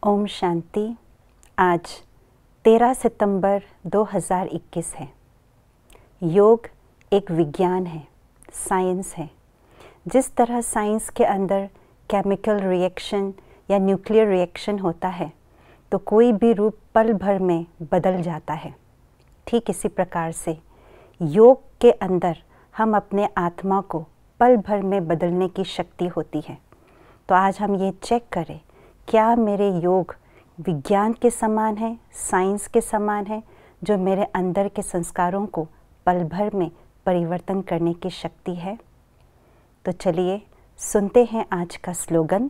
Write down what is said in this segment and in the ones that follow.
ओम शांति। आज 13 सितंबर 2021 है। योग एक विज्ञान है, साइंस है। जिस तरह साइंस के अंदर केमिकल रिएक्शन या न्यूक्लियर रिएक्शन होता है तो कोई भी रूप पल भर में बदल जाता है, ठीक इसी प्रकार से योग के अंदर हम अपने आत्मा को पल भर में बदलने की शक्ति होती है। तो आज हम ये चेक करें, क्या मेरे योग विज्ञान के समान है, साइंस के समान है, जो मेरे अंदर के संस्कारों को पल भर में परिवर्तन करने की शक्ति है। तो चलिए सुनते हैं आज का स्लोगन।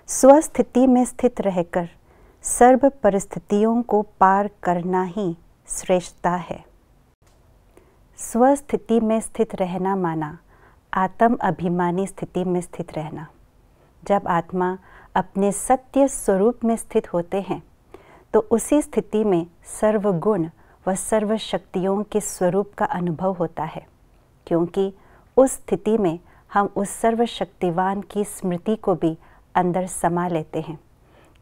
स्वस्थिति में स्थित रहकर सर्व परिस्थितियों को पार करना ही श्रेष्ठता है। स्वस्थिति में स्थित रहना माना आत्म अभिमानी स्थिति में स्थित रहना। जब आत्मा अपने सत्य स्वरूप में स्थित होते हैं तो उसी स्थिति में सर्वगुण व सर्व शक्तियों के स्वरूप का अनुभव होता है, क्योंकि उस स्थिति में हम उस सर्वशक्तिवान की स्मृति को भी अंदर समा लेते हैं।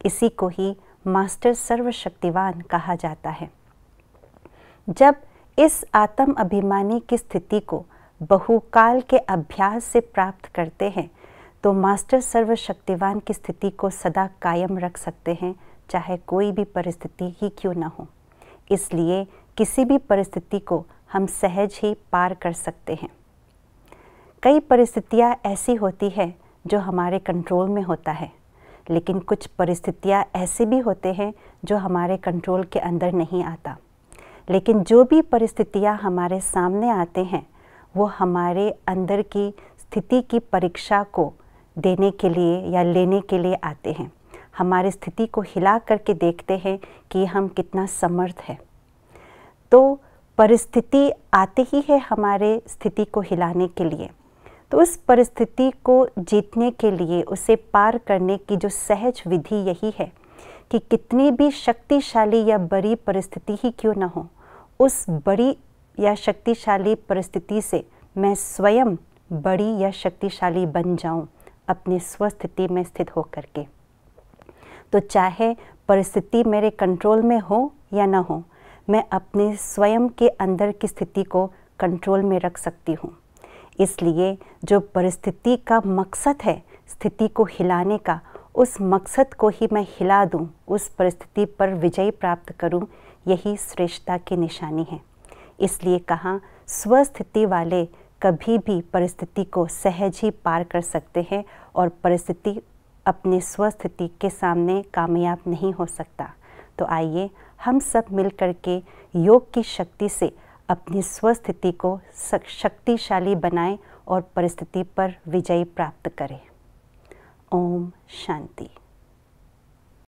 इसी को ही मास्टर सर्वशक्तिवान कहा जाता है। जब इस आत्म अभिमानी की स्थिति को बहुकाल के अभ्यास से प्राप्त करते हैं तो मास्टर सर्वशक्तिवान की स्थिति को सदा कायम रख सकते हैं, चाहे कोई भी परिस्थिति ही क्यों न हो। इसलिए किसी भी परिस्थिति को हम सहज ही पार कर सकते हैं। कई परिस्थितियाँ ऐसी होती है जो हमारे कंट्रोल में होता है, लेकिन कुछ परिस्थितियाँ ऐसे भी होते हैं जो हमारे कंट्रोल के अंदर नहीं आता। लेकिन जो भी परिस्थितियाँ हमारे सामने आते हैं वो हमारे अंदर की स्थिति की परीक्षा को देने के लिए या लेने के लिए आते हैं। हमारी स्थिति को हिला करके देखते हैं कि हम कितना समर्थ है। तो परिस्थिति आती ही है हमारे स्थिति को हिलाने के लिए। तो उस परिस्थिति को जीतने के लिए, उसे पार करने की जो सहज विधि यही है कि कितनी भी शक्तिशाली या बड़ी परिस्थिति ही क्यों न हो, उस बड़ी या शक्तिशाली परिस्थिति से मैं स्वयं बड़ी या शक्तिशाली बन जाऊं अपनी स्वस्थिति में स्थित होकर के। तो चाहे परिस्थिति मेरे कंट्रोल में हो या न हो, मैं अपने स्वयं के अंदर की स्थिति को कंट्रोल में रख सकती हूँ। इसलिए जो परिस्थिति का मकसद है स्थिति को हिलाने का, उस मकसद को ही मैं हिला दूँ, उस परिस्थिति पर विजय प्राप्त करूँ, यही श्रेष्ठता की निशानी है। इसलिए कहा, स्वस्थिति वाले कभी भी परिस्थिति को सहज ही पार कर सकते हैं और परिस्थिति अपने स्वस्थिति के सामने कामयाब नहीं हो सकता। तो आइए हम सब मिलकर के योग की शक्ति से अपनी स्वस्थिति को शक्तिशाली बनाएं और परिस्थिति पर विजय प्राप्त करें। ओम शांति।